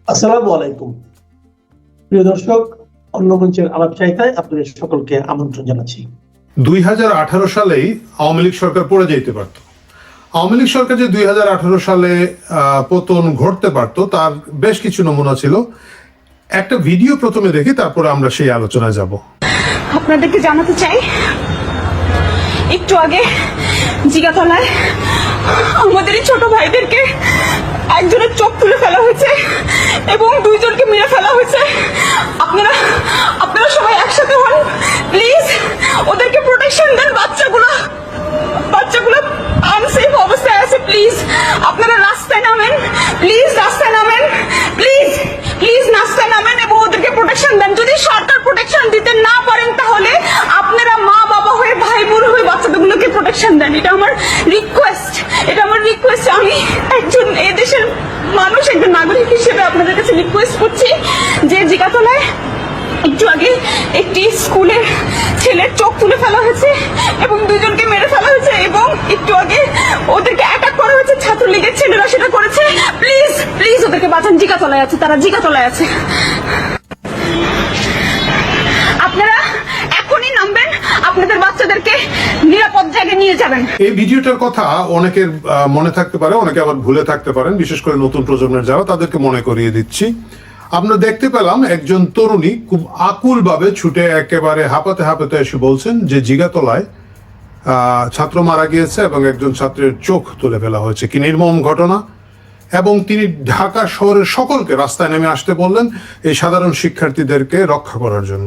আসসালামু আলাইকুম প্রিয় দর্শক, অন্য মঞ্চের আলাপ চাইতায় আপনাদের সকলকে আমন্ত্রণ জানাচ্ছি। 2018 সালেই আওয়ামী লীগ সরকার পড়ে যেতে পারত। আওয়ামী লীগ সরকার যে 2018 সালে পতন ঘটতে পারত তার বেশ কিছু নমুনা ছিল। একটা ভিডিও প্রথমে দেখি, তারপরে আমরা সেই আলোচনায় যাব। আপনাদেরকে জানাতে চাই, একটু আগে জিগাতলায় আমাদের ছোট ভাইদেরকে একজনের চোখ তুলে ফেলা হয়েছে এবং দুইজনকে মেরে ফেলা হয়েছে। আপনারা সবাই একসাথে হন, প্লিজ ওদেরকে প্রোটেকশন দেন। বাচ্চাগুলো আনসেফ অবস্থায় আছে, প্লিজ আপনারা রাস্তায় নামেন, প্লিজ রাস্তায় নামেন, প্লিজ রাস্তায় নামেন এবং ওদেরকে প্রোটেকশন দেন। যদি সরকার প্রোটেকশন দিতে না পারেন তাহলে আপনারা মা বাবা হয়ে ভাই বোন হয়ে বাচ্চাদেরগুলোকে প্রোটেকশন দেন। এটা আমার রিকোয়েস্ট। আমি একজন এই দেশের মানুষ, একজন নাগরিক হিসেবে আপনাদের কাছে রিকোয়েস্ট করছি যে জিগাতলায় একটু আগে একটি স্কুলের ছেলের চোখ তুলে ফেলা হয়েছে এবং দুজনকে মেরে ফেলা হয়েছে এবং একটু আগে ওদেরকে অ্যাটাক করা হয়েছে, ছাত্রলীগের ছেলেরা সেটা করেছে। প্লিজ ওদেরকে বাঁচান। জিগাতলায় আছে, তারা জিগাতলায় আছে। আপনারা এখনই নামবেন, আপনাদের বাচ্চাদেরকে নিরাপদ জায়গায় নিয়ে যাবেন। এই ভিডিওটার কথা অনেকের মনে থাকতে পারে, অনেকে আবার ভুলে থাকতে পারেন, বিশেষ করে নতুন প্রজন্মের যারা, তাদেরকে মনে করিয়ে দিচ্ছি। আমরা দেখতে পেলাম একজন তরুণী খুব আকুল ভাবে ছুটে একেবারে হাঁপাতে এসে বলছেন যে জিগাতলায় ছাত্র মারা গিয়েছে এবং একজন ছাত্রের চোখ তুলে ফেলা হয়েছে। কি নির্মম ঘটনা! এবং তিনি ঢাকা শহরের সকলকে রাস্তায় নেমে আসতে বললেন এই সাধারণ শিক্ষার্থীদেরকে রক্ষা করার জন্য।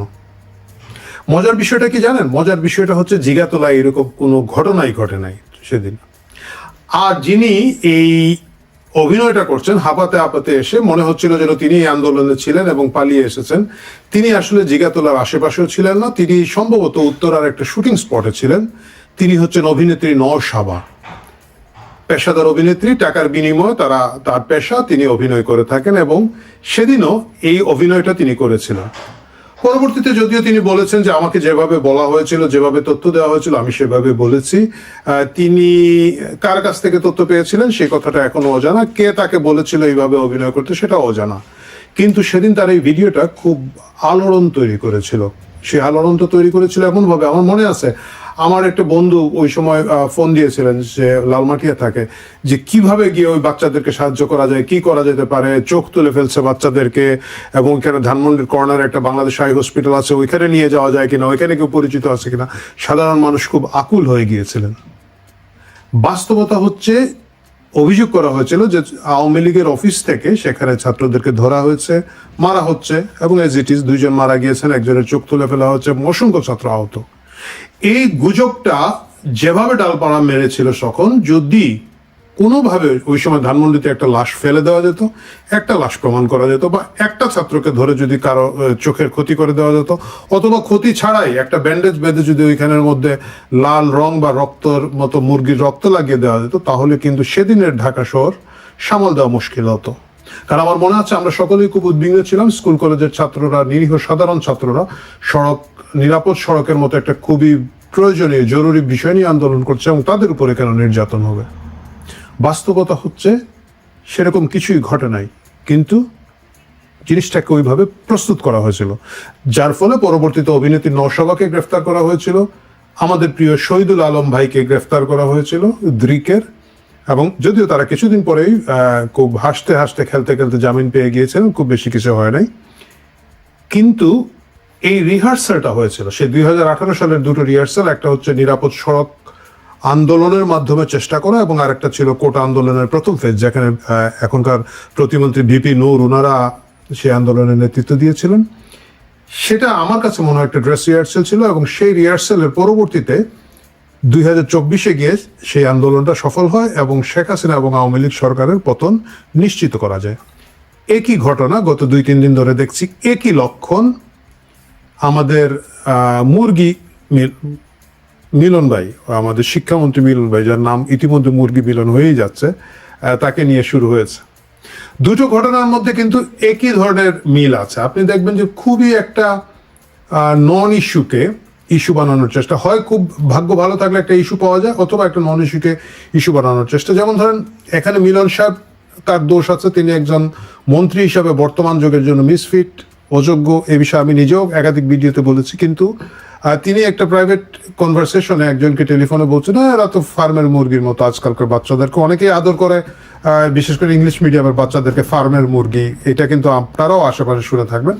মজার বিষয়টা কি জানেন? মজার বিষয়টা হচ্ছে জিগাতলায় এরকম কোনো ঘটনাই ঘটে নাই সেদিন। আর যিনি এই অভিনয়টা করছেন হাঁপাতে এসে, মনে হচ্ছিল যেন তিনি এই আন্দোলনে ছিলেন এবং পালিয়ে এসেছেন। তিনি আসলে জিগাতলার আশেপাশেও ছিলেন না, তিনি সম্ভবত উত্তরার একটা শুটিং স্পটে ছিলেন। তিনি হচ্ছেন অভিনেত্রী নওশাবা, পেশাদার অভিনেত্রী, টাকার বিনিময়ে তার পেশা, তিনি অভিনয় করে থাকেন এবং সেদিনও এই অভিনয়টা তিনি করেছিলেন। পরবর্তীতে যদিও তিনি বলেছেন যে আমাকে যেভাবে বলা হয়েছিল, যেভাবে তথ্য দেওয়া হয়েছিল আমি সেভাবে বলেছি। তিনি কার কাছ থেকে তথ্য পেয়েছিলেন সেই কথাটা এখনো অজানা, কে তাকে বলেছিল এইভাবে অভিনয় করতে সেটা অজানা। কিন্তু সেদিন তার এই ভিডিওটা খুব আলোড়ন তৈরি করেছিল। সে আলোড়নটা তৈরি করেছিল এমনভাবে, আমার মনে আছে আমার একটা বন্ধু ওই সময় ফোন দিয়েছিলেন, যে লালমাটিয়া থাকে, যে কিভাবে গিয়ে ওই বাচ্চাদেরকে সাহায্য করা যায়, কি করা যেতে পারে। চোখ তুলে ফেলছে বাচ্চাদেরকে এবং ওইখানে ধানমন্ডির কর্নারে একটা বাংলাদেশ আই হসপিটাল আছে, ওইখানে নিয়ে যাওয়া যায় কিনা, ওইখানে কেউ পরিচিত আছে কিনা। সাধারণ মানুষ খুব আকুল হয়ে গিয়েছিলেন। বাস্তবতা হচ্ছে অভিযোগ করা হয়েছিল যে আওয়ামী লীগের অফিস থেকে সেখানে ছাত্রদেরকে ধরা হয়েছে, মারা হচ্ছে এবং এজ ইট ইজ দুইজন মারা গিয়েছেন, একজনের চোখ তুলে ফেলা হচ্ছে, অসংখ্য ছাত্র আহত। এই গুজবটা যেভাবে ডালপাড়া মেরেছিল তখন, যদি কোনোভাবে ওই সময় ধানমন্ডিতে একটা লাশ ফেলে দেওয়া যেত, একটা লাশ প্রমাণ করা যেত, বা একটা ছাত্রকে ধরে যদি কারো চোখের ক্ষতি করে দেওয়া যেত, অথবা ক্ষতি ছাড়াই একটা ব্যান্ডেজ বেঁধে যদি ওইখানের মধ্যে লাল রং বা রক্তর মতো মুরগির রক্ত লাগিয়ে দেওয়া যেত, তাহলে কিন্তু সেদিনের ঢাকা শহর সামাল দেওয়া মুশকিল হতো। কারণ আমার মনে আছে আমরা সকলেই খুব উদ্বিগ্ন ছিলাম, স্কুল কলেজের ছাত্ররা, নিরীহ সাধারণ ছাত্ররা নিরাপদ সড়কের মতো একটা খুবই প্রয়োজনীয় জরুরি বিষয় নিয়ে আন্দোলন করছে এবং তাদের উপরে কেন নির্যাতন হবে। বাস্তবতা হচ্ছে সেরকম কিছুই ঘটে নাই, কিন্তু জিনিসটাকে ওইভাবে প্রস্তুত করা হয়েছিল, যার ফলে পরবর্তীতে অভিনেত্রী নওশাবাকে গ্রেফতার করা হয়েছিল, আমাদের প্রিয় শহীদুল আলম ভাইকে গ্রেফতার করা হয়েছিল দ্রিকের, এবং যদিও তারা কিছুদিন পরেই খুব হাসতে খেলতে জামিন পেয়ে গিয়েছিলেন, খুব বেশি কিছু হয় নাই। কিন্তু এই রিহার্সালটা হয়েছিল সে 2018 সালের দুটো রিহার্সাল, একটা হচ্ছে নিরাপদ সড়ক আন্দোলনের মাধ্যমে চেষ্টা করা এবং আরেকটা ছিল কোটা আন্দোলনের প্রথম ফেজ, যেখানে এখনকার প্রতিমন্ত্রী ভিপি নূর ওনারা সেই আন্দোলনের নেতৃত্ব দিয়েছিলেন। সেটা আমার কাছে মনে হয় একটা ড্রেস রিহার্সাল ছিল এবং সেই রিহার্সালের পরবর্তীতে 2024 গিয়ে সেই আন্দোলনটা সফল হয় এবং শেখ হাসিনা এবং আওয়ামী লীগ সরকারের পতন নিশ্চিত করা যায়। একই ঘটনা গত 2-3 দিন ধরে দেখছি, একই লক্ষণ। আমাদের মুরগি মিলন ভাই, আমাদের শিক্ষামন্ত্রী মিলন ভাই, যার নাম ইতিমধ্যে মুরগি মিলন হয়েই যাচ্ছে, তাকে নিয়ে শুরু হয়েছে। দুটো ঘটনার মধ্যে কিন্তু একই ধরনের মিল আছে। আপনি দেখবেন যে খুবই একটা নন ইস্যুকে ইস্যু বানানোর চেষ্টা হয়, খুব ভাগ্য ভালো থাকলে একটা ইস্যু পাওয়া যায়, অথবা একটা নন ইস্যুকে ইস্যু বানানোর চেষ্টা। যেমন ধরেন এখানে মিলন সাহেব, তার দোষ আছে, তিনি একজন মন্ত্রী হিসাবে বর্তমান যুগের জন্য মিসফিট, অযোগ্য, এ বিষয়ে আমি নিজেও একাধিক ভিডিওতে বলেছি। কিন্তু তিনি একটা প্রাইভেট কনভারসেশনে একজনকে টেলিফোনে বলছেন, এরা তো ফার্মের মুরগির মতো, আজকালকার বাচ্চাদেরকে অনেকেই আদর করে, বিশেষ করে ইংলিশ মিডিয়ামের বাচ্চাদেরকে ফার্মের মুরগি। এটা কিন্তু আপনারাও আশেপাশে শুনে থাকবেন।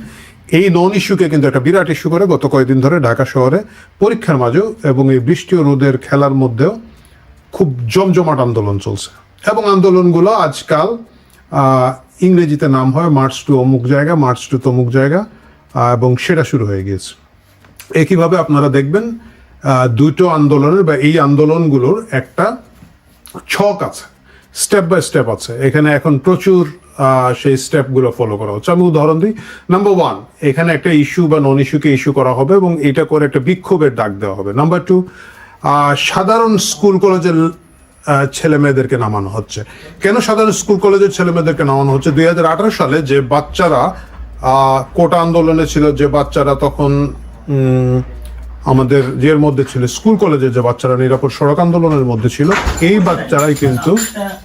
এই নন ইস্যুকে কিন্তু একটা বিরাট ইস্যু করে গত কয়েকদিন ধরে ঢাকা শহরে পরীক্ষার মাঝেও এবং এই বৃষ্টি ও রোদের খেলার মধ্যেও খুব জমজমাট আন্দোলন চলছে। এবং আন্দোলনগুলো আজকাল ইংরেজিতে নাম হয় মার্চ টু অমুক জায়গা, মার্চ টু তমুক জায়গা, এবং সেটা শুরু হয়ে গিয়েছে। একইভাবে আপনারা দেখবেন দুটো আন্দোলনের বা এই আন্দোলনগুলোর একটা ছক আছে, স্টেপ বাই স্টেপ আছে। এখানে এখন প্রচুর সেই স্টেপগুলো ফলো করা হচ্ছে। আমি উদাহরণ দিই। নাম্বার 1, এখানে একটা ইস্যু বা নন ইস্যুকে ইস্যু করা হবে এবং এটা করে একটা বিক্ষোভের ডাক দেওয়া হবে। নাম্বার 2, সাধারণ স্কুল কলেজের ছেলে মেয়েদেরকে নামানো হচ্ছে। কেন সাধারণ স্কুল কলেজের ছেলে মেয়েদেরকে নামানো হচ্ছে? 2018 সালে যে বাচ্চারা কোটা আন্দোলনে ছিল, যে বাচ্চারা তখন আমাদের ইয়ের মধ্যে ছিল, স্কুল কলেজের যে বাচ্চারা নিরাপদ সড়ক আন্দোলনের মধ্যে ছিল, এই বাচ্চারাই কিন্তু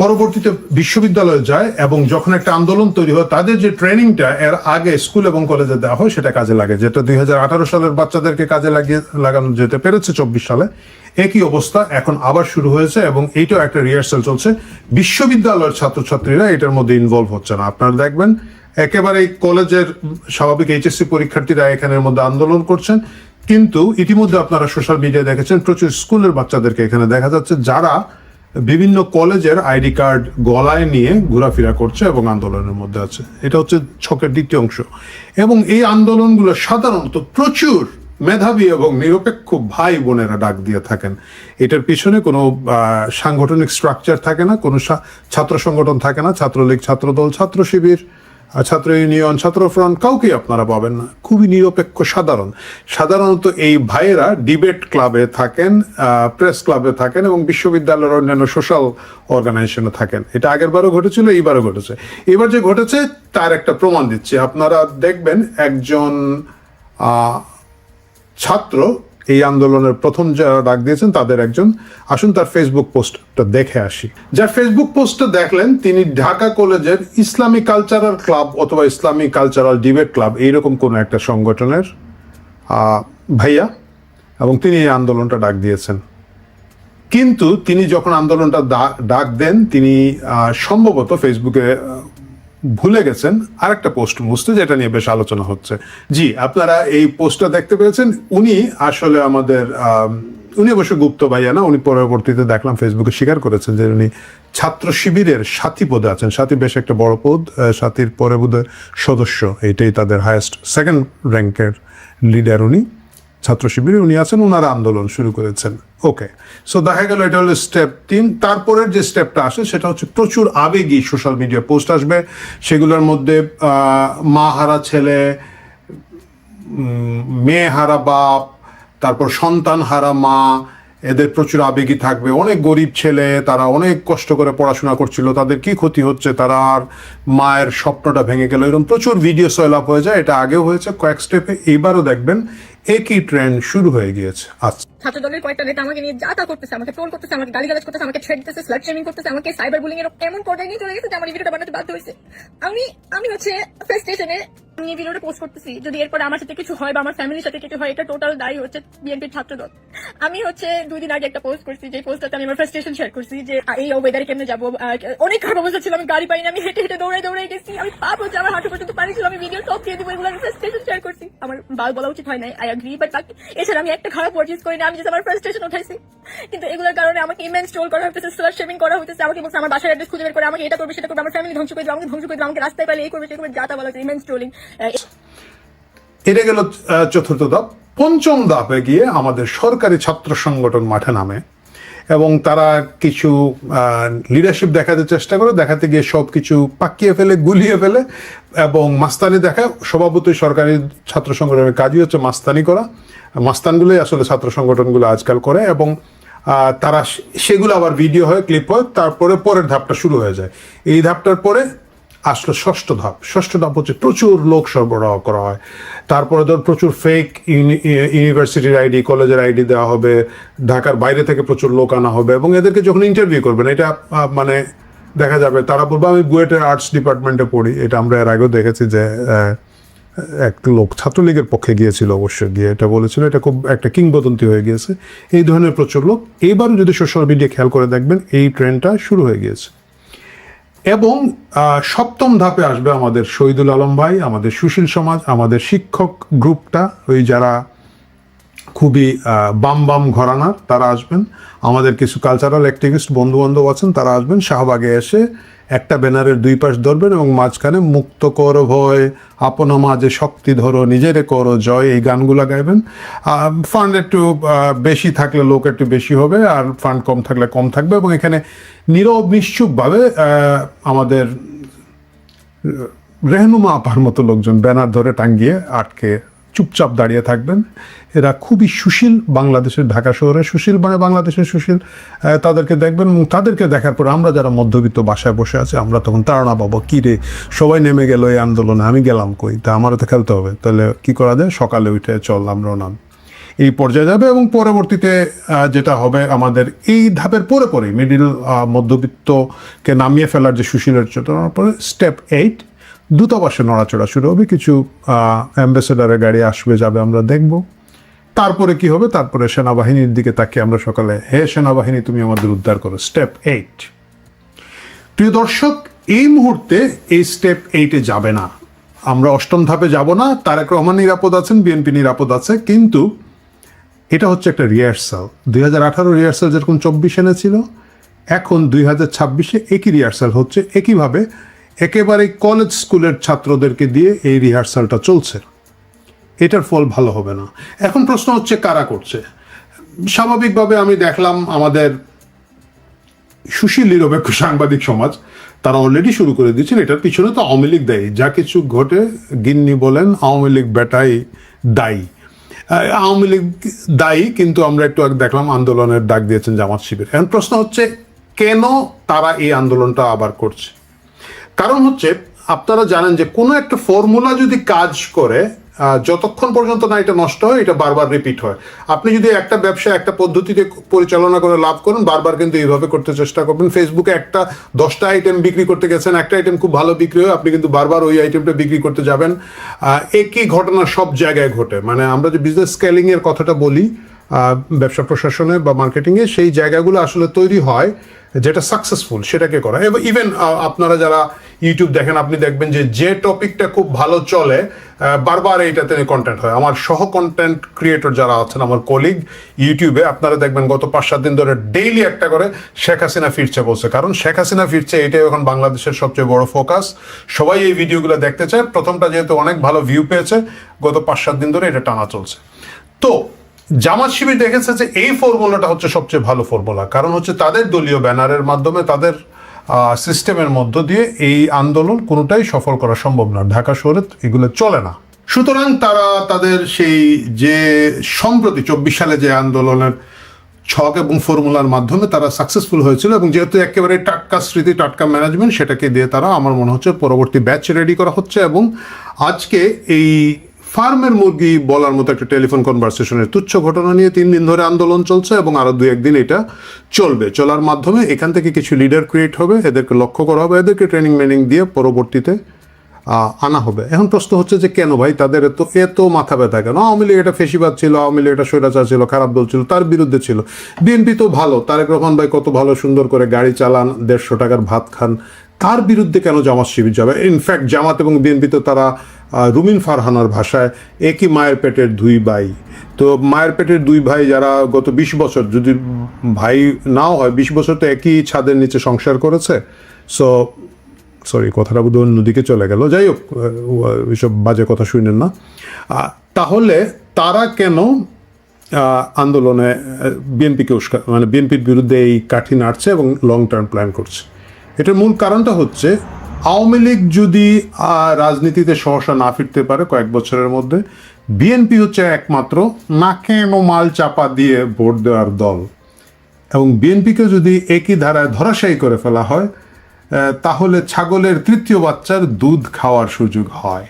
পরবর্তীতে বিশ্ববিদ্যালয়ে যায় এবং যখন একটা আন্দোলন তৈরি হয় তাদের যে ট্রেনিংটা এর আগে স্কুল এবং কলেজে দেওয়া হয় সেটা কাজে লাগে, যেটা 2018 সালের বাচ্চাদেরকে কাজে লাগানো যেতে পেরেছে 24 সালে। একই অবস্থা এখন আবার শুরু হয়েছে এবং এইটাও একটা রিহার্সাল চলছে। বিশ্ববিদ্যালয়ের ছাত্রছাত্রীরা এটার মধ্যে ইনভলভ হচ্ছে না। আপনারা দেখবেন একেবারে কলেজের স্বাভাবিক এইচএসসি পরীক্ষার্থীরা এখানের মধ্যে আন্দোলন করছেন, কিন্তু ইতিমধ্যে আপনারা সোশ্যাল মিডিয়ায় দেখেছেন প্রচুর স্কুলের বাচ্চাদেরকে এখানে দেখা যাচ্ছে যারা বিভিন্ন কলেজের আইডি কার্ড গলায় নিয়ে ঘোরাফেরা করছে এবং আন্দোলনের মধ্যে আছে। এটা হচ্ছে ছকের দ্বিতীয় অংশ। এবং এই আন্দোলনগুলো সাধারণত প্রচুর মেধাবী এবং নিরপেক্ষ ভাই বোনেরা ডাক দিয়ে থাকেন। এটার পিছনে কোনো সাংগঠনিক স্ট্রাকচার থাকে না, কোনো ছাত্র সংগঠন থাকে না, ছাত্রলীগ, ছাত্রদল, ছাত্র শিবির, ছাত্র ইউনিয়ন, ছাত্র ফ্রন্ট, কাউকে আপনারা পাবেন না। খুবই নিরপেক্ষ, সাধারণত এই ভাইয়েরা ডিবেট ক্লাবে থাকেন, প্রেস ক্লাবে থাকেন এবং বিশ্ববিদ্যালয়ের অন্যান্য সোশ্যাল অর্গানাইজেশনে থাকেন। এটা আগেরবারও ঘটেছিল, এইবারও ঘটেছে। এবার যে ঘটেছে তার একটা প্রমাণ দিচ্ছি। আপনারা দেখবেন একজন ছাত্র এই আন্দোলনের প্রথম যারা ডাক দিয়েছেন তাদের একজন, আসুন তার ফেসবুক পোস্টটা দেখে আসি। যার ফেসবুক পোস্টটা দেখলেন তিনি ঢাকা কলেজের ইসলামী কালচারাল ক্লাব অথবা ইসলামী কালচারাল ডিবেট ক্লাব এইরকম কোনো একটা সংগঠনের ভাইয়া, এবং তিনি এই আন্দোলনটা ডাক দিয়েছেন। কিন্তু তিনি যখন আন্দোলনটা ডাক দেন তিনি সম্ভবত ফেসবুকে ভুলে গেছেন আরেকটা পোস্ট মুছতে, যেটা নিয়ে বেশ আলোচনা হচ্ছে। জি, আপনারা এই পোস্টটা দেখতে পেয়েছেন। উনি আসলে উনি অবশ্য গুপ্ত ভাইয়া না, উনি পরবর্তীতে দেখলাম ফেসবুকে স্বীকার করেছেন যে উনি ছাত্র শিবিরের সাথী পদে আছেন। সাথী বেশ একটা বড় পদ, সাথীর পরে বোধহয় সদস্য, এইটাই তাদের হায়েস্ট, সেকেন্ড র্যাঙ্কের লিডার উনি। ছাত্র শিবিরে উনি আছেন, ওনারা আন্দোলন শুরু করেছেন। ওকে, সো দেখা গেল এটা হলো স্টেপ 3। তারপরের যে স্টেপটা আসে সেটা হচ্ছে প্রচুর আবেগী সোশ্যাল মিডিয়া পোস্ট আসবে। সেগুলোর মধ্যে মা হারা ছেলে, মেয়ে হারা বাপ, তারপর সন্তান হারা মা, এদের প্রচুর আবেগী থাকবে। অনেক গরিব ছেলে, তারা অনেক কষ্ট করে পড়াশোনা করছিল, তাদের কি ক্ষতি হচ্ছে, তারা আর মায়ের স্বপ্নটা ভেঙে গেল, এরকম প্রচুর ভিডিও সয়েল আপ হয়ে যায়। এটা আগেও হয়েছে কয়েক স্টেপে, এইবারও দেখবেন একই ট্রেন্ড শুরু হয়ে গিয়েছে। আচ্ছা, ছাত্র দলের কয়েকটা নেতা আমাকে নিয়ে যা তা করতেছে, আমাকে ট্রোল করতেছে, আমাকে গালিগালাজ করতেছে, আমাকে থ্রেট দিতেছে, স্লাট শেমিং করতেছে, আমাকে সাইবার বুলিং এর এমন পর্যায়ে নিয়ে চলে গেছে যে আমার এই ভিডিওটা বানাতে বাধ্য হয়েছে। আমি হচ্ছে ফার্স্ট স্টেশনে আমি এই ভিডিওটা পোস্ট করতেছি। যদি এরপরে আমার সাথে কিছু হয় বা আমার ফ্যামিলির সাথে কিছু হয়, এটা টোটাল দায়ী হচ্ছে বিএনপির ছাত্র দল। আমি হচ্ছে 2 দিন আগে একটা পোস্ট করছি, যে পোস্টটাতে আমি আমার ফ্রাস্ট্রেশন শেয়ার করছি যে এই ওয়েদারে কেমনে যাবো, অনেক খারাপ অবস্থা ছিল, আমি গাড়ি পাইনি, আমি হেঁটে হেঁটে দৌড়াই গেছি, আমি পাপ হচ্ছে আমার হাঁটু পর্যন্ত পানি ছিল, আমি ভিডিও সব দিয়ে দিব, এগুলো আমি ফ্রাস্ট্রেশন শেয়ার করছি। আমার বলা উচিত হয় নাই, আই এগ্রি, বাট এছাড়া আমি একটা খারাপ ওয়ার্ড ইউজ করি না, আমি জাস্ট আমার ফ্রাস্ট্রেশন উঠাইছি। কিন্তু এগুলোর কারণে আমাকে ইমেন্স ট্রোল করা হচ্ছে, স্লাট শেমিং করা হচ্ছে, আমাকে বলছে আমার বাসার অ্যাড্রেস খুঁজে বের করে, আমাকে এটা করবে সেটা করবে, আমার ফ্যামিলি ধ্বংস করে দেবে, আমাকে ধ্বংস করে দেবে, আমাকে রাস্তায় পেলে এই করবে সে করবে, যা তা বলা হচ্ছে, ইমেন্স ট্রোলিং। এটা গেল চতুর্থ ধাপ। পঞ্চম ধাপে গিয়ে আমাদের সরকারি ছাত্র সংগঠন মাঠে নামে এবং তারা কিছু লিডারশিপ দেখাতে চেষ্টা করে, দেখাতে গিয়ে সব কিছু পাকিয়ে ফেলে, গুলিয়ে ফেলে এবং মাস্তানি দেখায়। স্বভাবতই সরকারি ছাত্র সংগঠনের কাজই হচ্ছে মাস্তানি করা। মাস্তানগুলোই আসলে ছাত্র সংগঠনগুলো আজকাল করে এবং তারা সেগুলো আবার ভিডিও হয়, ক্লিপ হয়, তারপরে পরের ধাপটা শুরু হয়ে যায়। এই ধাপটার পরে আসলে ষষ্ঠ ধাপ হচ্ছে প্রচুর লোক সরবরাহ করা হয়। তারপরে ধর প্রচুর ফেক ইউনিভার্সিটির আইডি, কলেজের আইডি দেওয়া হবে, ঢাকার বাইরে থেকে প্রচুর লোক আনা হবে এবং এদেরকে যখন ইন্টারভিউ করবেন, এটা মানে দেখা যাবে তারা বলবে আমি বুয়েটের আর্টস ডিপার্টমেন্টে পড়ি, এটা আমরা এর আগেও দেখেছি যে এক লোক ছাত্রলীগের পক্ষে গিয়েছিল, অবশ্যই গিয়ে এটা বলেছিল, এটা খুব একটা কিংবদন্তি হয়ে গিয়েছে। এই ধরনের প্রচুর লোক এইবারও যদি সোশ্যাল মিডিয়া খেয়াল করে দেখবেন এই ট্রেন্ডটা শুরু হয়ে গিয়েছে। এবং সপ্তম ধাপে আসবে আমাদের শহীদুল আলম ভাই, আমাদের সুশীল সমাজ, আমাদের শিক্ষক গ্রুপটা, ওই যারা খুবই বাম বাম ঘরানার তারা আসবেন, আমাদের কিছু কালচারাল অ্যাক্টিভিস্ট বন্ধু বান্ধব আছেন তারা আসবেন, শাহবাগে এসে একটা ব্যানারের দুই পাশ ধরবেন এবং মাঝখানে মুক্ত কর ভয়, আপন মাঝে শক্তি ধরো, নিজেরে করো জয়, এই গানগুলো গাইবেন। ফান্ড একটু বেশি থাকলে লোক একটু বেশি হবে, আর ফান্ড কম থাকলে কম থাকবে। এবং এখানে নীরব নিশ্চুপভাবে আমাদের রেহনুমা আপার মতো লোকজন ব্যানার ধরে টাঙ্গিয়ে আটকে চুপচাপ দাঁড়িয়ে থাকবেন। এরা খুবই সুশীল, বাংলাদেশের ঢাকা শহরে সুশীল, মানে বাংলাদেশের সুশীল, তাদেরকে দেখবেন। এবং তাদেরকে দেখার পর আমরা যারা মধ্যবিত্ত বাসায় বসে আছি আমরা তখন তাড়না পাবো, কী রে সবাই নেমে গেল এই আন্দোলনে, আমি গেলাম কই, তা আমারও তো খেলতে হবে, তাহলে কি করা যায়, সকালে উঠে চল আমরাও নাম, এই পর্যায়ে যাবে। এবং পরবর্তীতে যেটা হবে আমাদের এই ধাপের পরে পরে মিডিল মধ্যবিত্তকে নামিয়ে ফেলার যে সুশীলের চেতনার পরে স্টেপ 8 দূতাবাসে নড়াচড়া শুরু হবে, কিছু অ্যাম্বাসেডারের গাড়ি আসবে যাবে আমরা দেখব। তারপরে কি হবে, তারপরে সেনাবাহিনীর দিকে তাকিয়ে আমরা সকালে, হে সেনাবাহিনী তুমি আমাদের উদ্ধার করো, স্টেপ 8। প্রিয় দর্শক, এই মুহূর্তে এই স্টেপ 8-এ যাবে না, আমরা অষ্টম ধাপে যাব না। তারেক রহমান নিরাপদ আছেন, বিএনপি নিরাপদ আছে, কিন্তু এটা হচ্ছে একটা রিহার্সাল। 2018 রিহার্সাল যেরকম 24 এনেছিল, এখন 2026-এ একই রিহার্সাল হচ্ছে, একইভাবে একেবারে কলেজ স্কুলের ছাত্রদেরকে দিয়ে এই রিহার্সালটা চলছে। এটার ফল ভালো হবে না। এখন প্রশ্ন হচ্ছে কারা করছে। স্বাভাবিকভাবে আমি দেখলাম আমাদের সুশীল নিরপেক্ষ সাংবাদিক সমাজ তারা অলরেডি শুরু করে দিচ্ছেন, এটার পিছনে তো আওয়ামী লীগ দায়ী, যা কিছু ঘটে গিন্নি বলেন আওয়ামী লীগ বেটাই দায়ী। আওয়ামী লীগ দায়ী, কিন্তু আমরা একটু আগে দেখলাম আন্দোলনের ডাক দিয়েছেন জামাত শিবির। এখন প্রশ্ন হচ্ছে কেন তারা এই আন্দোলনটা আবার করছে। কারণ হচ্ছে আপনারা জানেন যে কোনো একটা ফর্মুলা যদি কাজ করে, যতক্ষণ পর্যন্ত না এটা নষ্ট হয় এটা বারবার রিপিট হয়। আপনি যদি একটা ব্যবসা একটা পদ্ধতিতে পরিচালনা করে লাভ করেন, বারবার কিন্তু এইভাবে করতে চেষ্টা করবেন। ফেসবুকে 10টা আইটেম বিক্রি করতে গেছেন, একটা আইটেম খুব ভালো বিক্রি হয়, আপনি কিন্তু বারবার ওই আইটেমটা বিক্রি করতে যাবেন। একই ঘটনা সব জায়গায় ঘটে। মানে আমরা যে বিজনেস স্কেলিং এর কথাটা বলি ব্যবসা প্রশাসনে বা মার্কেটিংয়ে, সেই জায়গাগুলো আসলে তৈরি হয় যেটা সাকসেসফুল সেটাকে করা। ইভেন আপনারা যারা ইউটিউব দেখেন, আপনি দেখবেন যে টপিকটা খুব ভালো চলে বারবার এইটাতে কন্টেন্ট হয়। আমার সহ কন্টেন্ট ক্রিয়েটর যারা আছেন, আমার কলিগ ইউটিউবে, আপনারা দেখবেন গত 5-7 দিন ধরে ডেইলি একটা করে শেখ হাসিনা ফিরছে বলছে। কারণ শেখ হাসিনা ফিরছে, এটাই এখন বাংলাদেশের সবচেয়ে বড় ফোকাস। সবাই এই ভিডিওগুলো দেখতে চায়। প্রথমটা যেহেতু অনেক ভালো ভিউ পেয়েছে, গত 5-7 দিন ধরে এটা টানা চলছে। তো জামাত শিবির দেখেছে যে এই ফর্মুলাটা হচ্ছে সবচেয়ে ভালো ফর্মুলা, কারণ হচ্ছে তাদের দলীয় ব্যানারের মাধ্যমে, তাদের সিস্টেমের মধ্য দিয়ে এই আন্দোলন কোনোটাই সফল করা সম্ভব না। ঢাকা শহরে এগুলো চলে না। সুতরাং তারা তাদের সেই যে সম্প্রতি 24 সালে যে আন্দোলনের ছক এবং ফর্মুলার মাধ্যমে তারা সাকসেসফুল হয়েছিল, এবং যেহেতু একেবারে টাটকা স্মৃতি, টাটকা ম্যানেজমেন্ট, সেটাকে দিয়ে তারা, আমার মনে হচ্ছে পরবর্তী ব্যাচ রেডি করা হচ্ছে। এবং আজকে এই ফার্মের মুরগি বলার মতো একটা টেলিফোন কনভারসেশনের তুচ্ছ ঘটনা নিয়ে 3 দিন ধরে আন্দোলন চলছে, এবং আরো 2-1 দিন এটা চলবে। চলার মাধ্যমে এখান থেকে কিছু লিডার ক্রিয়েট হবে, এদেরকে লক্ষ্য করা হবে, এদেরকে ট্রেনিং মেনিং দিয়ে পরবর্তীতে আনা হবে। এখন প্রশ্ন হচ্ছে যে কেন ভাই তাদের এত মাথা ব্যথা কেন? আওয়ামী লীগ এটা ফেসিবাদ ছিল, আওয়ামী লীগ এটা স্বৈরাচার ছিল, খারাপ দল ছিল, তার বিরুদ্ধে ছিল। বিএনপি তো ভালো, তারেক রহমান ভাই কত ভালো সুন্দর করে গাড়ি চালান, 150 টাকার ভাত খান, তার বিরুদ্ধে কেন জামাত শিবির যাবে? ইনফ্যাক্ট জামাত এবং বিএনপি তো তারা রুমিন ফারহানার ভাষায় একই মায়ের পেটের 2 ভাই। তো মায়ের পেটের 2 ভাই যারা গত 20 বছর, যদি ভাই নাও হয়, 20 বছর তো একই ছাদের নিচে সংসার করেছে। সরি কথাটা বোধ হয় অন্যদিকে চলে গেল, যাই হোক এইসব বাজে কথা শুনেন না। তাহলে তারা কেন আন্দোলনে বিএনপিকে মানে বিএনপির বিরুদ্ধে এই কাঠি নাড়ছে এবং লং টার্ম প্ল্যান করছে? এটার মূল কারণটা হচ্ছে আওয়ামী লীগ যদি রাজনীতিতে সহসা না ফিরতে পারে কয়েক বছরের মধ্যে, বিএনপি হচ্ছে একমাত্র নাকে মাল চাপা দিয়ে ভোট দেওয়ার দল। এবং বিএনপিকে যদি একই ধারায় ধরাশায়ী করে ফেলা হয়, তাহলে ছাগলের 3য় বাচ্চার দুধ খাওয়ার সুযোগ হয়।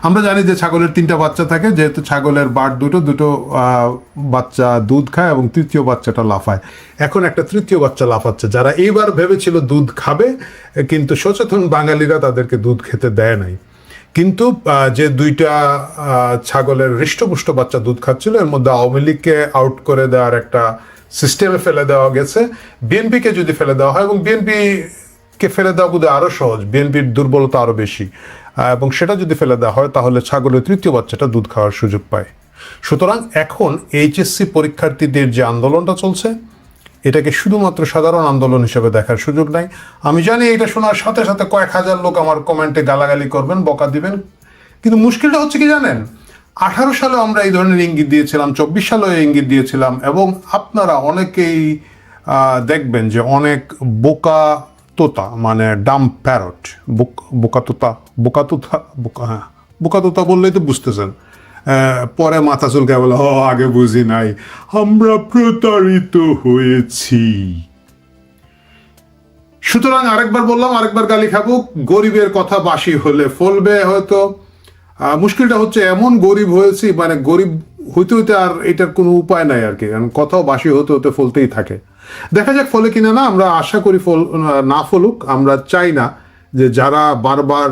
আমরা জানি যে ছাগলের 3টা বাচ্চা থাকে, যেহেতু ছাগলের বাট দুটো বাচ্চা দুধ খায় এবং তৃতীয় বাচ্চাটা লাফায়। এখন একটা তৃতীয় বাচ্চা লাফাচ্ছে। যারা এইবার ভেবেছিল দুধ খাবে, কিন্তু সচেতন বাঙালিরা তাদেরকে দুধ খেতে দেয় নাই। কিন্তু যে 2টা ছাগলের হৃষ্টপুষ্ট বাচ্চা দুধ খাচ্ছিল, এর মধ্যে আওয়ামী লীগকে আউট করে দেওয়ার একটা সিস্টেমে ফেলে দেওয়া গেছে। বিএনপিকে যদি ফেলে দেওয়া হয়, এবং বিএনপিকে ফেলে দেওয়া বোধহয় আরো সহজ, বিএনপির দুর্বলতা আরো বেশি, এবং সেটা যদি ফেলে দেওয়া হয় তাহলে ছাগলের তৃতীয় বাচ্চাটা দুধ খাওয়ার সুযোগ পায়। সুতরাং এখন এইচএসসি পরীক্ষার্থীদের যে আন্দোলনটা চলছে, এটাকে শুধুমাত্র সাধারণ আন্দোলন হিসেবে দেখার সুযোগ নাই। আমি জানি এটা শোনার সাথে সাথে কয়েক হাজার লোক আমার কমেন্টে গালাগালি করবেন, বকা দিবেন, কিন্তু মুশকিলটা হচ্ছে কি জানেন, 18 সালে আমরা এই ধরনের ইঙ্গিত দিয়েছিলাম, 24 সালেও ইঙ্গিত দিয়েছিলাম, এবং আপনারা অনেকেই দেখবেন যে অনেক বোকা তোতা, মানে ডাম প্যারট, বোকা তোতা বললেই তো বুঝতেছেন, পরে মাথা চুলকে বলে আগে বুঝি নাই, আমরা প্রতারিত হয়েছি। সুতরাং আরেকবার বললাম, আরেকবার গালি খাবো, গরিবের কথা বাসি হলে ফলবে হয়তো। মুশকিলটা হচ্ছে এমন গরিব হয়েছি, মানে গরিব হইতে হইতে আর এটার কোনো উপায় নাই আর কি, কারণ কথাও বাসি হতে হতে ফলতেই থাকে। দেখা যাক ফলে কিনা না, আমরা আশা করি না ফলুক। আমরা চাই না যে যারা বারবার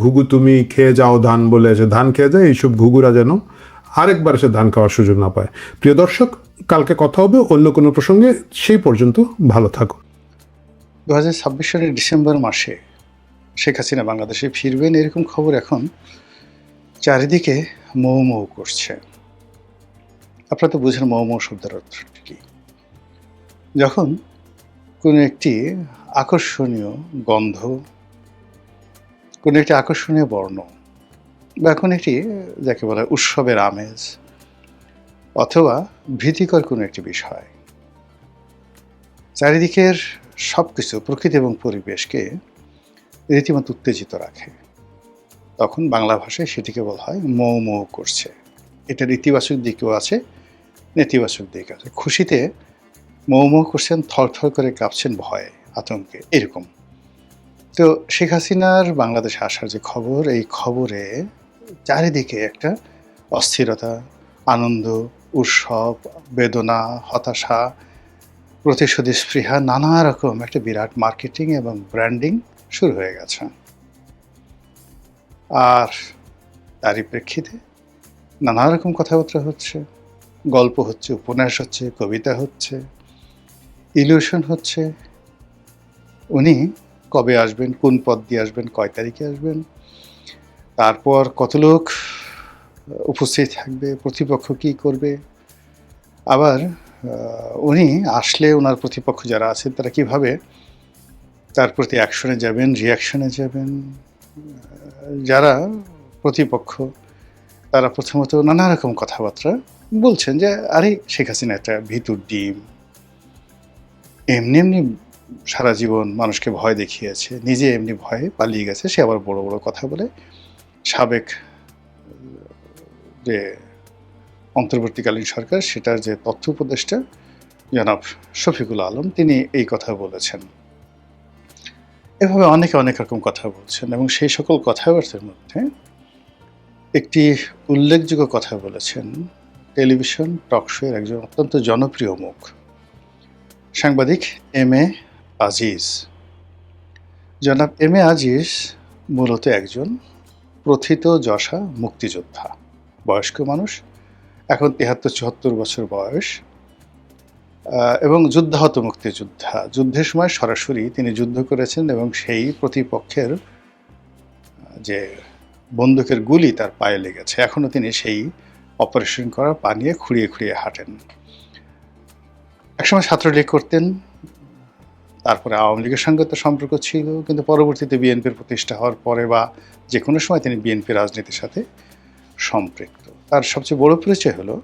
ঘুঘু তুমি খেয়ে যাও ধান বলে এসে ধান খেয়ে যায়, এইসব ঘুঘুরা যেন আরেকবার এসে ধান খাওয়ার সুযোগ না পায়। প্রিয় দর্শক, কালকে কথা হবে অন্য কোনো প্রসঙ্গে, সেই পর্যন্ত ভালো থাকো। 2026 সালের ডিসেম্বর মাসে শেখ হাসিনা বাংলাদেশে ফিরবেন, এরকম খবর এখন চারিদিকে মৌ মৌ করছে। আপনারা তো বুঝেন মৌ মৌ শব্দের অর্থ কি। যখন কোনো একটি আকর্ষণীয় গন্ধ, কোনো একটি আকর্ষণীয় বর্ণ, বা কোনো একটি যাকে বলা উৎসবের আমেজ, অথবা ভীতিকর কোনো একটি বিষয় চারিদিকের সব কিছু, প্রকৃতি এবং পরিবেশকে রীতিমতো উত্তেজিত রাখে, তখন বাংলা ভাষায় সেটিকে বলা হয় মৌ মৌ করছে। এটার ইতিবাচক দিকও আছে, নেতিবাচক দিক আছে। খুশিতে মৌ মৌ করছেন, থরথর করে কাঁপছেন ভয়ে, আতঙ্কে, এরকম। তো শেখ হাসিনার বাংলাদেশে আসার যে খবর, এই খবরে চারিদিকে একটা অস্থিরতা, আনন্দ, উৎসব, বেদনা, হতাশা, প্রতিশোধী স্পৃহা, নানা রকম একটা বিরাট মার্কেটিং এবং ব্র্যান্ডিং শুরু হয়ে গেছে। আর তারই প্রেক্ষিতে নানা রকম কথাবার্তা হচ্ছে, গল্প হচ্ছে, উপন্যাস হচ্ছে, কবিতা হচ্ছে, ইলিউশন হচ্ছে। উনি কবে আসবেন, কোন পদ দিয়ে আসবেন, কয় তারিখে আসবেন, তারপর কত লোক উপস্থিত থাকবে, প্রতিপক্ষ কী করবে, আবার উনি আসলে ওনার প্রতিপক্ষ যারা আছেন তারা কিভাবে তার প্রতি অ্যাকশনে যাবেন, রিয়াকশনে যাবেন। যারা প্রতিপক্ষ তারা প্রথমত নানা রকম কথাবার্তা বলছেন যে আরে শেখ হাসিনা একটা ভিতুর ডিম, এমনি এমনি সারা জীবন মানুষকে ভয় দেখিয়েছে, নিজে এমনি ভয়ে পালিয়ে গেছে, সে আবার বড় বড় কথা বলে। সাবেক যে অন্তর্বর্তীকালীন সরকার, সেটার যে তথ্য উপদেষ্টা জনাব শফিকুল আলম, তিনি এই কথা বলেছেন। এভাবে অনেকে অনেক রকম কথা বলছেন, এবং সেই সকল কথাবার্তার মধ্যে একটি উল্লেখযোগ্য কথা বলেছেন টেলিভিশন টক শোয়ের একজন অত্যন্ত জনপ্রিয় মুখ, সাংবাদিক এম.এ. আজিজ। জনাব এম.এ. আজিজ মূলত একজন প্রথিতযশা মুক্তিযোদ্ধা, বয়স্ক মানুষ, এখন 73-74 বছর বয়স, এবং যুদ্ধাহত মুক্তিযোদ্ধা। যুদ্ধের সময় সরাসরি তিনি যুদ্ধ করেছেন, এবং সেই প্রতিপক্ষের যে বন্দুকের গুলি তার পায়ে লেগেছে, এখনও তিনি সেই অপারেশন করা পা নিয়ে খুঁড়িয়ে খুঁড়িয়ে হাঁটেন। একসময় ছাত্রলীগ করতেন, তারপরে আওয়ামী লীগের সঙ্গে তো সম্পর্ক ছিল, কিন্তু পরবর্তীতে বিএনপির প্রতিষ্ঠা হওয়ার পরে বা যে কোনো সময় তিনি বিএনপি রাজনীতির সাথে সম্পৃক্ত। তার সবচেয়ে বড় পরিচয় হলো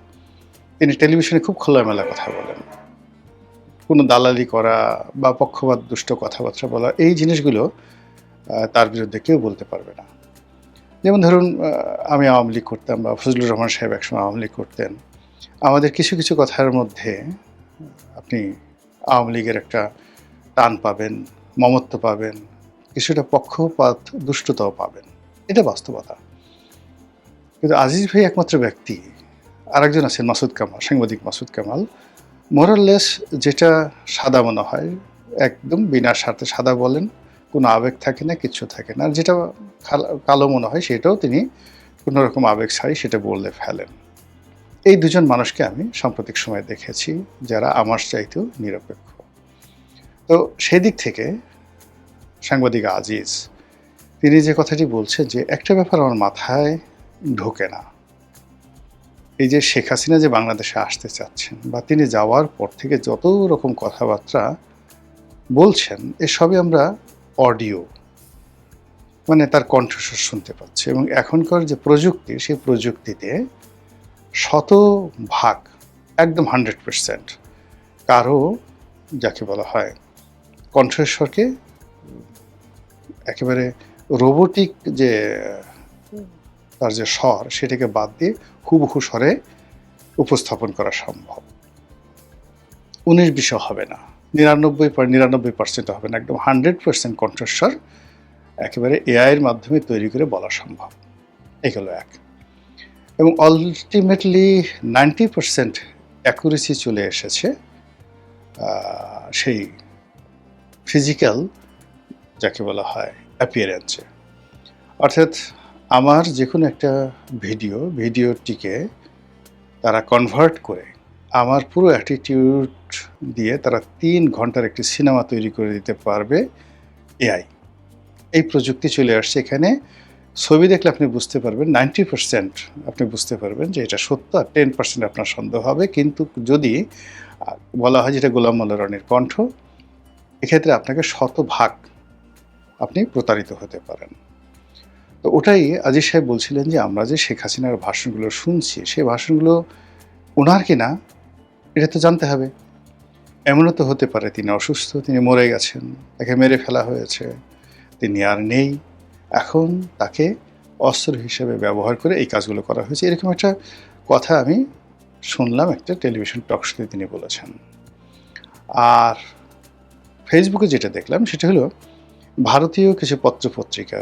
তিনি টেলিভিশনে খুব খোলামেলা কথা বলেন, কোনো দালালি করা বা পক্ষপাত দুষ্ট কথাবার্তা বলা, এই জিনিসগুলো তার বিরুদ্ধে কেউ বলতে পারবে না। যেমন ধরুন, আমি আওয়ামী লীগ করতাম, বা ফজলুর রহমান সাহেব একসময় আওয়ামী লীগ করতেন, আমাদের কিছু কিছু কথার মধ্যে আপনি আওয়ামী লীগের একটা টান পাবেন, মমত্ব পাবেন, কিছুটা পক্ষপাত দুষ্টতাও পাবেন, এটা বাস্তবতা। কিন্তু আজিজ ভাই একমাত্র ব্যক্তি, আরেকজন আছেন মাসুদ কামাল, সাংবাদিক মাসুদ কামাল, মোরাললেস যেটা সাদা মনে হয় একদম বিনা স্বার্থে সাদা বলেন, কোনো আবেগ থাকে না, কিচ্ছু থাকে না। আর যেটা কালো মনে হয় সেটাও তিনি কোনো রকম আবেগ ছাড়াই সেটা বললে ফেলেন। এই দুজন মানুষকে আমি সাম্প্রতিক সময়ে দেখেছি যারা আমার চাইতেও নিরপেক্ষ। তো সেই দিক থেকে সাংবাদিক আজিজ তিনি যে কথাটি বলছেন যে একটা ব্যাপার আমার মাথায় ঢোকে না, এই যে শেখ হাসিনা যে বাংলাদেশে আসতে চাচ্ছেন বা তিনি যাওয়ার পর থেকে যত রকম কথাবার্তা বলছেন এসবই আমরা অডিও মানে তার কণ্ঠস্বর শুনতে পাচ্ছি। এবং এখনকার যে প্রযুক্তি সেই প্রযুক্তিতে শতভাগ একদম 100% কারো যাকে বলা হয় কণ্ঠস্বরকে একেবারে রোবোটিক যে তার যে স্বর সেটাকে বাদ দিয়ে হুবহু স্বরে উপস্থাপন করা সম্ভব। 19-20 হবে না, 99% হবে না, একদম 100% কণ্ঠস্বর একেবারে এআইয়ের মাধ্যমে তৈরি করে বলা সম্ভব। এগুলো এক। এবং আলটিমেটলি 90% অ্যাকুরেসি চলে এসেছে সেই ফিজিক্যাল যাকে বলা হয় অ্যাপিয়ারেন্সে। অর্থাৎ আমার যে কোনো একটা ভিডিওটিকে তারা কনভার্ট করে আমার পুরো অ্যাটিটিউড দিয়ে তারা 3 ঘন্টার একটি সিনেমা তৈরি করে দিতে পারবে এআই। এই প্রযুক্তি চলে আসছে এখানে। ছবি দেখলে আপনি বুঝতে পারবেন 90% আপনি বুঝতে পারবেন যে এটা সত্য, আর 10% আপনার সন্দেহ হবে। কিন্তু যদি বলা হয় যেটা গোলাম মোল্লা রনির কণ্ঠ, এক্ষেত্রে আপনাকে শতভাগ আপনি প্রতারিত হতে পারেন। তো ওটাই আজিজ সাহেব বলছিলেন যে আমরা যে শেখ হাসিনার ভাষণগুলো শুনছি সেই ভাষণগুলো ওনার কিনা এটা তো জানতে হবে। এমনও তো হতে পারে তিনি অসুস্থ, তিনি মরে গেছেন, তাকে মেরে ফেলা হয়েছে, তিনি আর নেই, এখন তাকে অস্ত্র হিসেবে ব্যবহার করে এই কাজগুলো করা হয়েছে। এরকম একটা কথা আমি শুনলাম একটা টেলিভিশন টক শোতে তিনি বলেছেন। আর ফেসবুকে যেটা দেখলাম সেটা হলো ভারতীয় কিছু পত্রপত্রিকা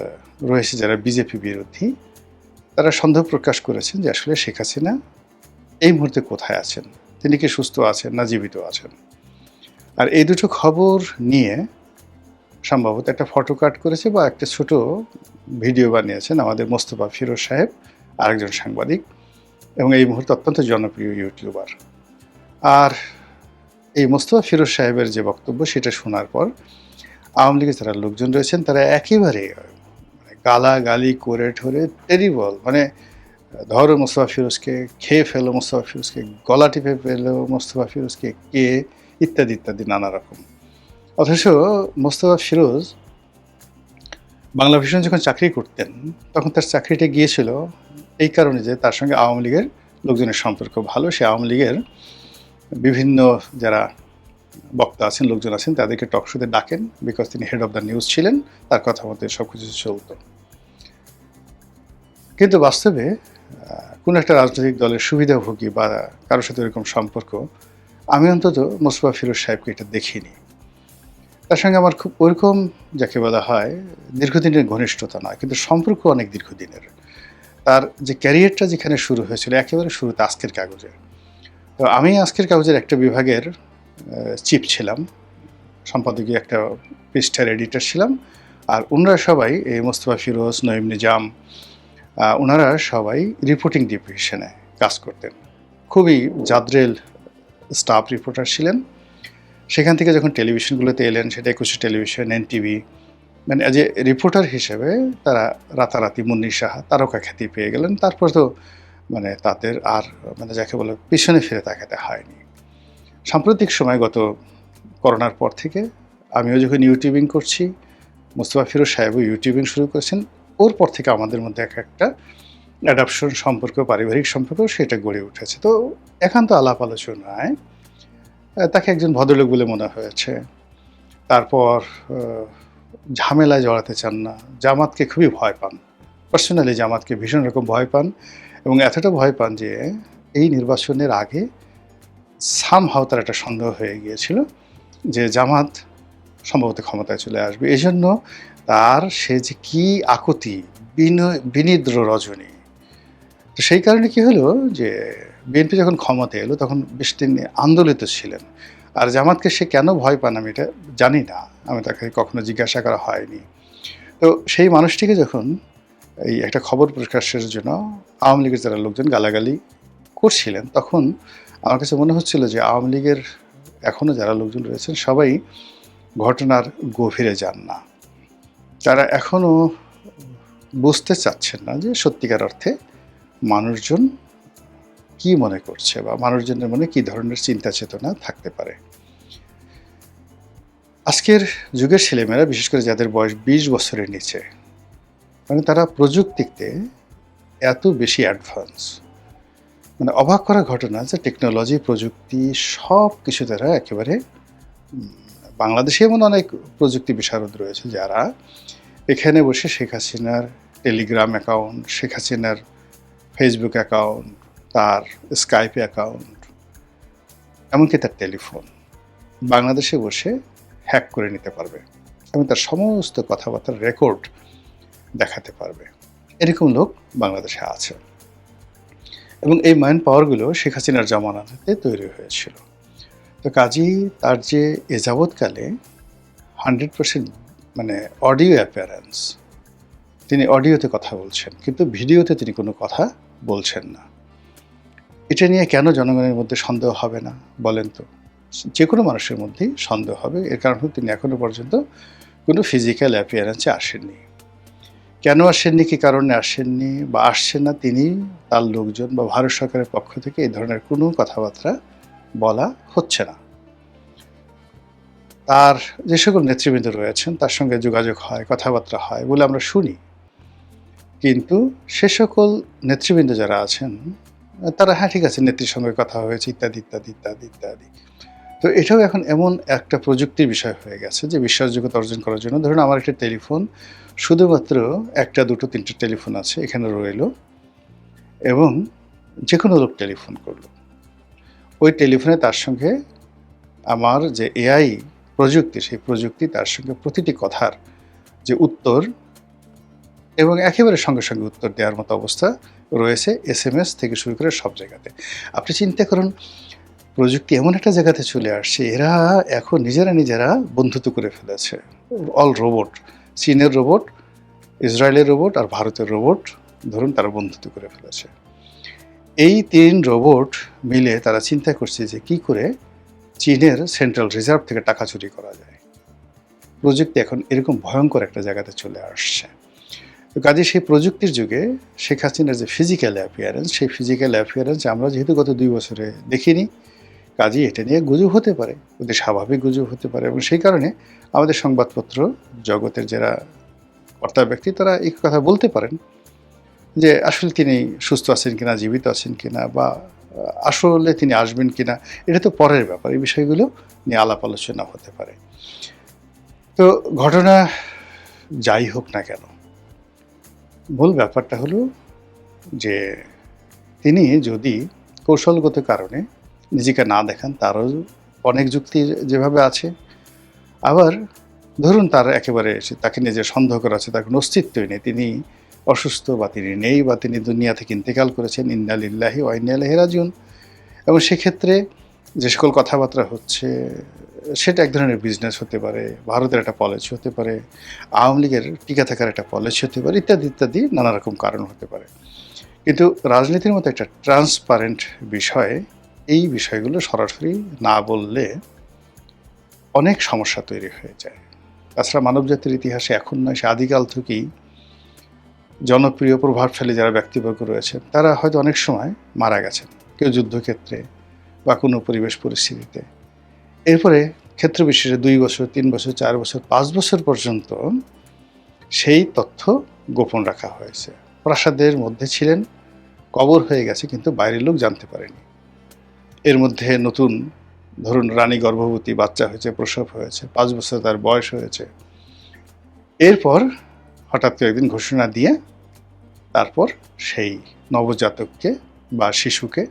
রয়েছে যারা বিজেপি বিরোধী, তারা সন্দেহ প্রকাশ করেছেন যে আসলে শেখ হাসিনা এই মুহূর্তে কোথায় আছেন, তিনি কি সুস্থ আছেন না জীবিত আছেন। আর এই দুটো খবর নিয়ে সম্ভবত একটা ফটো কাট করেছে বা একটা ছোট ভিডিও বানিয়েছেন আমাদের মোস্তফা ফিরোজ সাহেব, আরেকজন সাংবাদিক এবং এই মুহূর্তে অত্যন্ত জনপ্রিয় ইউটিউবার। আর এই মোস্তফা ফিরোজ সাহেবের যে বক্তব্য সেটা শোনার পর আওয়ামী লীগের যারা লোকজন রয়েছেন তারা একেবারে গালাগালি করে ঠরে টেরিবল, মানে ধরো মোস্তফা ফিরোজকে, খেয়ে ফেলো মোস্তফা ফিরোজকে, গলা টিপে ফেলো মোস্তফা ফিরোজকে, কে ইত্যাদি ইত্যাদি নানা রকম। অথচ মোস্তফা ফিরোজ বাংলা ভিশন যখন চাকরি করতেন তখন তার চাকরিটা গিয়েছিল এই কারণে যে তার সঙ্গে আওয়ামী লীগের লোকজনের সম্পর্ক ভালো। সে আওয়ামী লীগের বিভিন্ন যারা বক্তা আছেন, লোকজন আছেন, তাদেরকে টক শোতে ডাকেন, বিকজ তিনি হেড অফ দ্য নিউজ ছিলেন, তার কথা মতো সব কিছু চলত। কিন্তু বাস্তবে কোনো একটা রাজনৈতিক দলের সুবিধাভোগী বা কারোর সাথে এরকম সম্পর্ক আমি অন্তত মোস্তফা ফিরোজ সাহেবকে এটা দেখিনি। তার সঙ্গে আমার খুব ওরকম যাকে বলা হয় দীর্ঘদিনের ঘনিষ্ঠতা নয়, কিন্তু সম্পর্ক অনেক দীর্ঘদিনের। তার যে ক্যারিয়ারটা যেখানে শুরু হয়েছিল একেবারে শুরুতে আজকের কাগজে। তো আমি আজকের কাগজের একটা বিভাগের চিফ ছিলাম, সম্পাদকীয় একটা পৃষ্ঠার এডিটর ছিলাম। আর ওনারা সবাই এই মোস্তফা ফিরোজ, নঈম নিজাম, ওনারা সবাই রিপোর্টিং ডিভিশনে কাজ করতেন, খুবই জাদ্রেল স্টাফ রিপোর্টার ছিলেন। সেখান থেকে যখন টেলিভিশনগুলোতে এলেন, সেটা 21 টেলিভিশন, এনটিভি, মানে অ্যাজ এ রিপোর্টার হিসেবে তারা রাতারাতি মুন্নির সাহা তারকা খ্যাতি পেয়ে গেলেন। তারপর তো মানে তাদের আর মানে যাকে বলে পিছনে ফিরে তাকাতে হয়নি। সাম্প্রতিক সময় গত করোনার পর থেকে আমিও যখন ইউটিউবিং করছি, মোস্তফা ফিরোজ সাহেবও ইউটিউবিং শুরু করেছেন, ওর পর থেকে আমাদের মধ্যে একটা অ্যাডাপশন সম্পর্ক, পারিবারিক সম্পর্ক সেটা গড়ে উঠেছে। তো একান্ত আলাপ আলোচনায় তাকে একজন ভদ্রলোক বলে মনে হয়েছে। তারপর ঝামেলায় জড়াতে চান না, জামাতকে খুবই ভয় পান, পার্সোনালি জামাতকে ভীষণ রকম ভয় পান, এবং এতটা ভয় পান যে এই নির্বাচনের আগে সামহাও তার একটা সন্দেহ হয়ে গিয়েছিল যে জামাত সম্ভবত ক্ষমতায় চলে আসবে। এই জন্য তার সে যে কী আকুতি, বিনিদ্র রজনী, তো সেই কারণে কি হলো যে বিএনপি যখন ক্ষমতা এলো তখন বেশ তিনি আন্দোলিত ছিলেন। আর জামাতকে সে কেন ভয় পান আমি এটা জানি না, আমি তাকে কখনো জিজ্ঞাসা করা হয়নি। তো সেই মানুষটিকে যখন এই একটা খবর প্রকাশের জন্য আওয়ামী লীগের যারা লোকজন গালাগালি করছিলেন, তখন আমার কাছে মনে হচ্ছিল যে আওয়ামী লীগের এখনও যারা লোকজন রয়েছেন সবাই ঘটনার গভীরে যান না। তারা এখনও বুঝতে চাচ্ছেন না যে সত্যিকার অর্থে মানুষজন কি মনে করছে বা মানুষজনের মনে কি ধরনের চিন্তা চেতনা থাকতে পারে। আজকের যুগের ছেলেমেয়েরা, বিশেষ করে যাদের বয়স 20 বছরের নিচে, মানে তারা প্রযুক্তিতে এত বেশি অ্যাডভান্স, মানে অবাক করা ঘটনা যে টেকনোলজি, প্রযুক্তি সব কিছু তারা একেবারে বাংলাদেশে এমন অনেক প্রযুক্তি বিশারদ রয়েছে যারা এখানে বসে শেখ হাসিনার টেলিগ্রাম অ্যাকাউন্ট, শেখ হাসিনার ফেসবুক অ্যাকাউন্ট, তার স্কাইপ অ্যাকাউন্ট, এমনকি তার টেলিফোন বাংলাদেশে বসে হ্যাক করে নিতে পারবে এবং তার সমস্ত কথাবার্তার রেকর্ড দেখাতে পারবে। এরকম লোক বাংলাদেশে আছে এবং এই ম্যান পাওয়ারগুলো শেখ হাসিনার জামানাতে তৈরি হয়েছিল। তো কাজেই তার যে এ যাবৎকালে 100% মানে অডিও অ্যাপিয়ারেন্স, তিনি অডিওতে কথা বলছেন কিন্তু ভিডিওতে তিনি কোনো কথা বলছেন না। এটা নিয়ে কেন জনগণের মধ্যে সন্দেহ হবে না বলেন তো? যে কোনো মানুষের মধ্যেই সন্দেহ হবে। এর কারণ হলো তিনি এখনো পর্যন্ত কোনো ফিজিক্যাল অ্যাপিয়ারেন্সে আসেননি। কেন আসেননি, কী কারণে আসেননি বা আসছেন না, তিনি, তার লোকজন বা ভারত সরকারের পক্ষ থেকে এই ধরনের কোনো কথাবার্তা বলা হচ্ছে না। তার যে সকল নেতৃবৃন্দ রয়েছেন তার সঙ্গে যোগাযোগ হয়, কথাবার্তা হয় বলে আমরা শুনি, কিন্তু সে সকল নেতৃবৃন্দ যারা আছেন তারা হ্যাঁ ঠিক আছে নেত্রীর সঙ্গে কথা হয়েছে ইত্যাদি ইত্যাদি ইত্যাদি ইত্যাদি। তো এটাও এখন এমন একটা প্রযুক্তির বিষয় হয়ে গেছে যে বিশ্বাসযোগ্যতা অর্জন করার জন্য, ধরুন আমার একটা টেলিফোন শুধুমাত্র 1টা 2টো 3টে টেলিফোন আছে এখানে রইলো এবং যে কোনো লোক টেলিফোন করলো, ওই টেলিফোনে তার সঙ্গে আমার যে এআই প্রযুক্তি, সেই প্রযুক্তি তার সঙ্গে প্রতিটি কথার যে উত্তর এবং একেবারে সঙ্গে সঙ্গে উত্তর দেওয়ার মতো অবস্থা রয়েছে SMS থেকে শুরু করে সব জায়গাতে। আপনি চিন্তা করুন, প্রযুক্তি এমন একটা জায়গাতে চলে আসছে, এরা এখন নিজেরা বন্ধুত্ব করে ফেলেছে। অল রোবট, চীনের রোবট, ইসরায়েলের রোবট আর ভারতের রোবট, ধরুন তারা বন্ধুত্ব করে ফেলেছে। এই 3 রোবট মিলে তারা চিন্তা করছে যে কি করে চীনের সেন্ট্রাল রিজার্ভ থেকে টাকা চুরি করা যায়। প্রযুক্তি এখন এরকম ভয়ঙ্কর একটা জায়গাতে চলে আসছে। তো কাজে সেই প্রযুক্তির যুগে শেখ হাসিনার যে ফিজিক্যাল অ্যাপিয়ারেন্স, সেই ফিজিক্যাল অ্যাপিয়ারেন্স আমরা যেহেতু গত 2 বছরে দেখিনি, কাজেই এটা নিয়ে গুজব হতে পারে, অতি স্বাভাবিক গুজব হতে পারে এবং সেই কারণে আমাদের সংবাদপত্র জগতের যারা কর্তা ব্যক্তি তারা এই কথা বলতে পারেন যে আসলে তিনি সুস্থ আছেন কিনা, জীবিত আছেন কিনা বা আসলে তিনি আসবেন কিনা, এটা তো পরের ব্যাপার। এই বিষয়গুলো নিয়ে আলাপ আলোচনা হতে পারে। তো ঘটনা যাই হোক না কেন, মূল ব্যাপারটা হলো যে তিনি যদি কৌশলগত কারণে নিজেকে না দেখান, তারও অনেক যুক্তি যেভাবে আছে। আবার ধরুন তার একেবারে তাকে নিজে সন্দেহ করা আছে, তার কোনো অস্তিত্বই নেই, তিনি অসুস্থ বা তিনি নেই বা তিনি দুনিয়া থেকে ইন্তেকাল করেছেন, ইন্না লিল্লাহি ওয়া ইন্না ইলাইহি রাজিউন। এবং সেক্ষেত্রে যে সকল কথাবার্তা হচ্ছে সেটা এক ধরনের বিজনেস হতে পারে, ভারতের একটা পলিসি হতে পারে, আওয়ামী লীগের টিকে থাকার একটা পলিসি হতে পারে, ইত্যাদি ইত্যাদি নানা রকম কারণ হতে পারে। কিন্তু রাজনীতির মতো একটা ট্রান্সপারেন্ট বিষয়ে এই বিষয়গুলো সরাসরি না বললে অনেক সমস্যা তৈরি হয়ে যায়। তাছাড়া মানবজাতির ইতিহাসে এখন নয়, সে আদিকাল থেকেই জনপ্রিয় প্রভাবশালী যারা ব্যক্তিবর্গ রয়েছেন তারা হয়তো অনেক সময় মারা গেছেন, কেউ যুদ্ধক্ষেত্রে বা কোনো পরিবেশ পরিস্থিতিতে। এরপরে ক্ষেত্র বিশেষে 2 বছর, 3 বছর, 4 বছর, 5 বছর পর্যন্ত সেই তথ্য গোপন রাখা হয়েছে। প্রাসাদের মধ্যে ছিলেন, কবর হয়ে গেছে কিন্তু বাইরের লোক জানতে পারেনি। এর মধ্যে নতুন ধরুন রানী গর্ভবতী, বাচ্চা হয়েছে, প্রসব হয়েছে, 5 বছর তার বয়স হয়েছে, এরপর হঠাৎ করে একদিন ঘোষণা দিয়ে তারপর সেই নবজাতককে বা শিশুকে